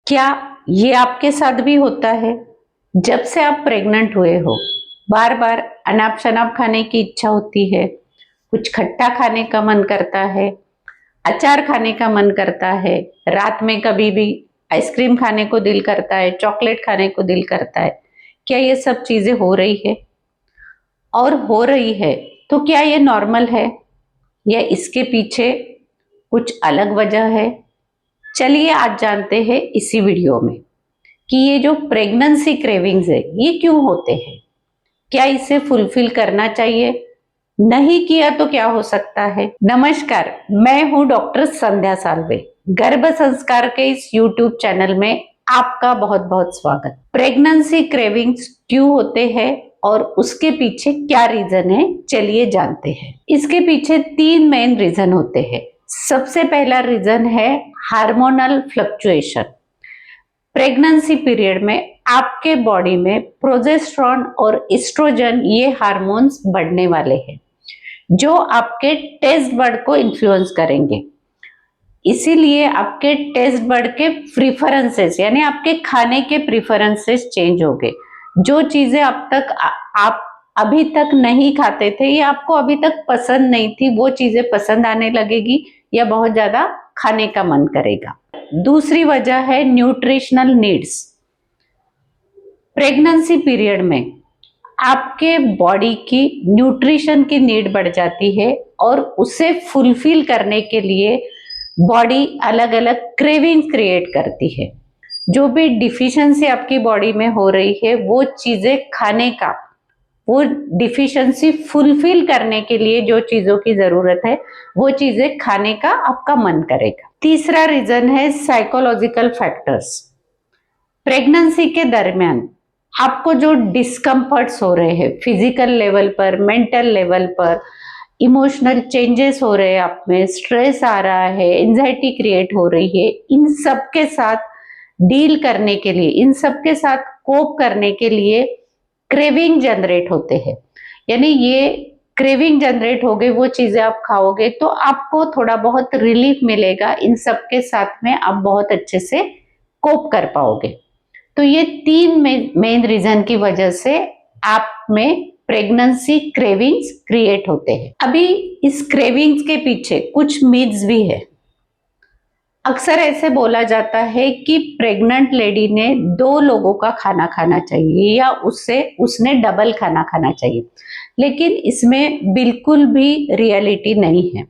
क्या ये आपके साथ भी होता है? जब से आप प्रेग्नेंट हुए हो, बार बार अनाप शनाप खाने की इच्छा होती है, कुछ खट्टा खाने का मन करता है, अचार खाने का मन करता है, रात में कभी भी आइसक्रीम खाने को दिल करता है, चॉकलेट खाने को दिल करता है। क्या ये सब चीजें हो रही है? और हो रही है तो क्या ये नॉर्मल है या इसके पीछे कुछ अलग वजह है? चलिए आज जानते हैं इसी वीडियो में कि ये जो प्रेगनेंसी क्रेविंग्स है ये क्यों होते हैं, क्या इसे फुलफिल करना चाहिए, नहीं किया तो क्या हो सकता है। नमस्कार, मैं हूं डॉक्टर संध्या साल्वे। गर्भ संस्कार के इस यूट्यूब चैनल में आपका बहुत बहुत स्वागत। प्रेगनेंसी क्रेविंग्स क्यों होते हैं और उसके पीछे क्या रीजन है, चलिए जानते हैं। इसके पीछे 3 मेन रीजन होते हैं। सबसे पहला रीजन है हार्मोनल फ्लक्चुएशन। प्रेगनेंसी पीरियड में आपके बॉडी में प्रोजेस्टेरॉन और एस्ट्रोजन ये हार्मोन्स बढ़ने वाले हैं जो आपके टेस्ट बड को इन्फ्लुएंस करेंगे। इसीलिए आपके टेस्ट बड के प्रिफरेंसेस यानी आपके खाने के प्रिफरेंसेस चेंज हो गए। जो चीजें अब तक आप अभी तक नहीं खाते थे या आपको अभी तक पसंद नहीं थी वो चीजें पसंद आने लगेगी या बहुत ज्यादा खाने का मन करेगा। दूसरी वजह है न्यूट्रिशनल नीड्स। प्रेगनेंसी पीरियड में आपके बॉडी की न्यूट्रिशन की नीड बढ़ जाती है और उसे फुलफिल करने के लिए बॉडी अलग अलग क्रेविंग क्रिएट करती है। जो भी डिफिशियंसी आपकी बॉडी में हो रही है वो चीजें खाने का, वो डिफिशियंसी फुलफिल करने के लिए जो चीजों की जरूरत है वो चीजें खाने का आपका मन करेगा। तीसरा रीजन है साइकोलॉजिकल फैक्टर्स। प्रेगनेंसी के दरमियान आपको जो डिस्कम्फर्ट्स हो रहे हैं फिजिकल लेवल पर, मेंटल लेवल पर, इमोशनल चेंजेस हो रहे हैं, आप में स्ट्रेस आ रहा है, एंजाइटी क्रिएट हो रही है, इन सब के साथ डील करने के लिए, इन सब के साथ कोप करने के लिए क्रेविंग जनरेट होते हैं। यानी ये क्रेविंग जनरेट हो गई, वो चीजें आप खाओगे तो आपको थोड़ा बहुत रिलीफ मिलेगा। इन सब के साथ में आप बहुत अच्छे से कोप कर पाओगे। तो ये 3 मेन रीजन की वजह से आप में प्रेगनेंसी क्रेविंग्स क्रिएट होते हैं। अभी इस क्रेविंग्स के पीछे कुछ मिथ्स भी है। अक्सर ऐसे बोला जाता है कि प्रेग्नेंट लेडी ने 2 लोगों का खाना खाना चाहिए या उसने डबल खाना खाना चाहिए, लेकिन इसमें बिल्कुल भी रियलिटी नहीं है।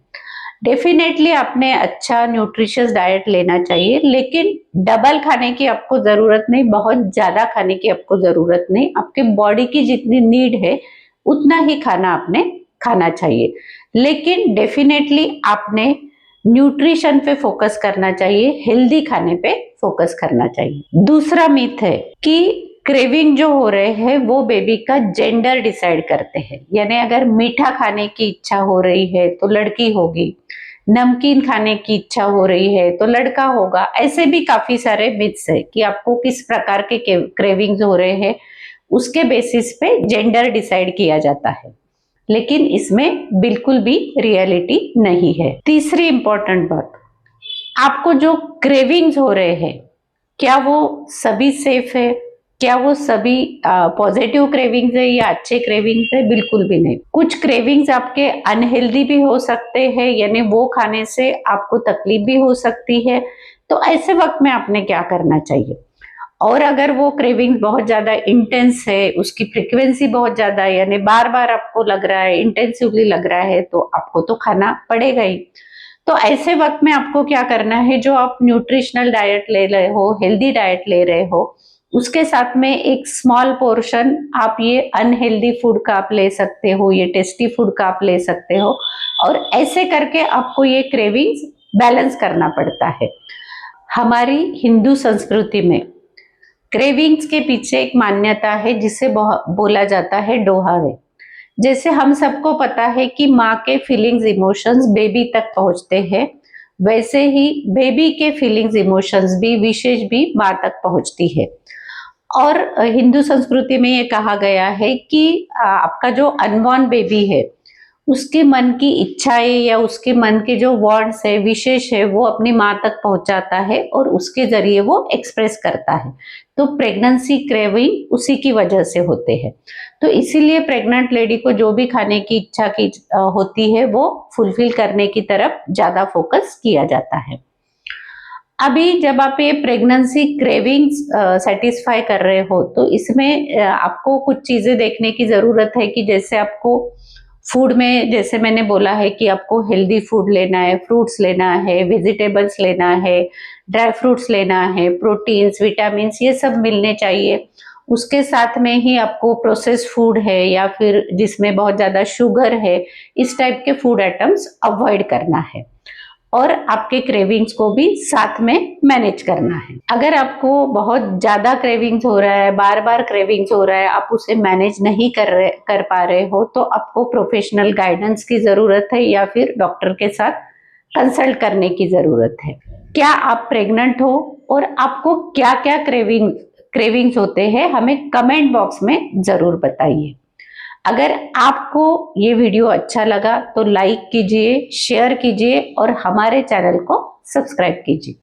डेफिनेटली आपने अच्छा न्यूट्रिशियस डाइट लेना चाहिए, लेकिन डबल खाने की आपको जरूरत नहीं, बहुत ज्यादा खाने की आपको जरूरत नहीं। आपके बॉडी की जितनी नीड है उतना ही खाना आपने खाना चाहिए, लेकिन डेफिनेटली आपने न्यूट्रिशन पे फोकस करना चाहिए, हेल्दी खाने पे फोकस करना चाहिए। दूसरा मिथ है कि क्रेविंग जो हो रहे हैं वो बेबी का जेंडर डिसाइड करते हैं। यानी अगर मीठा खाने की इच्छा हो रही है तो लड़की होगी, नमकीन खाने की इच्छा हो रही है तो लड़का होगा। ऐसे भी काफी सारे मिथ्स है कि आपको किस प्रकार के क्रेविंग्स हो रहे हैं उसके बेसिस पे जेंडर डिसाइड किया जाता है, लेकिन इसमें बिल्कुल भी रियलिटी नहीं है। तीसरी इंपॉर्टेंट बात, आपको जो क्रेविंग्स हो रहे हैं क्या वो सभी सेफ है, क्या वो सभी पॉजिटिव क्रेविंग्स है या अच्छे क्रेविंग्स है? बिल्कुल भी नहीं। कुछ क्रेविंग्स आपके अनहेल्दी भी हो सकते हैं, यानी वो खाने से आपको तकलीफ भी हो सकती है। तो ऐसे वक्त में आपने क्या करना चाहिए? और अगर वो क्रेविंग्स बहुत ज्यादा इंटेंस है, उसकी फ्रीक्वेंसी बहुत ज्यादा है, यानी बार बार आपको लग रहा है, इंटेंसिवली लग रहा है, तो आपको तो खाना पड़ेगा ही। तो ऐसे वक्त में आपको क्या करना है, जो आप न्यूट्रिशनल डाइट ले रहे हो, हेल्दी डाइट ले रहे हो, उसके साथ में एक स्मॉल पोर्शन आप ये अनहेल्दी फूड का आप ले सकते हो, ये टेस्टी फूड का आप ले सकते हो। और ऐसे करके आपको ये क्रेविंग्स बैलेंस करना पड़ता है। हमारी हिंदू संस्कृति में क्रेविंग्स के पीछे एक मान्यता है जिसे बोला जाता है डोहावे। जैसे हम सबको पता है कि माँ के फीलिंग्स इमोशंस बेबी तक पहुंचते हैं, वैसे ही बेबी के फीलिंग्स इमोशंस भी, विशेष भी माँ तक पहुंचती है। और हिंदू संस्कृति में ये कहा गया है कि आपका जो अनबॉर्न बेबी है उसके मन की इच्छाएं या उसके मन के जो वांट्स है, विशेष है, वो अपनी माँ तक पहुंचाता है और उसके जरिए वो एक्सप्रेस करता है। तो प्रेगनेंसी क्रेविंग उसी की वजह से होते हैं। तो इसीलिए प्रेग्नेंट लेडी को जो भी खाने की इच्छा की होती है वो फुलफिल करने की तरफ ज्यादा फोकस किया जाता है। अभी जब आप ये प्रेगनेंसी क्रेविंग्स सेटिस्फाई कर रहे हो तो इसमें आपको कुछ चीजें देखने की जरूरत है कि जैसे आपको फूड में, जैसे मैंने बोला है कि आपको हेल्दी फूड लेना है, फ्रूट्स लेना है, वेजिटेबल्स लेना है, ड्राई फ्रूट्स लेना है, प्रोटीन्स, विटामिन्स, ये सब मिलने चाहिए। उसके साथ में ही आपको प्रोसेस्ड फूड है या फिर जिसमें बहुत ज्यादा शुगर है, इस टाइप के फूड आइटम्स अवॉइड करना है और आपके क्रेविंग्स को भी साथ में मैनेज करना है। अगर आपको बहुत ज्यादा क्रेविंग्स हो रहा है, बार बार क्रेविंग्स हो रहा है, आप उसे मैनेज नहीं कर पा रहे हो, तो आपको प्रोफेशनल गाइडेंस की जरूरत है या फिर डॉक्टर के साथ कंसल्ट करने की जरूरत है। क्या आप प्रेग्नेंट हो और आपको क्या क्या क्रेविंग्स होते हैं, हमें कमेंट बॉक्स में जरूर बताइए। अगर आपको ये वीडियो अच्छा लगा तो लाइक कीजिए, शेयर कीजिए और हमारे चैनल को सब्सक्राइब कीजिए।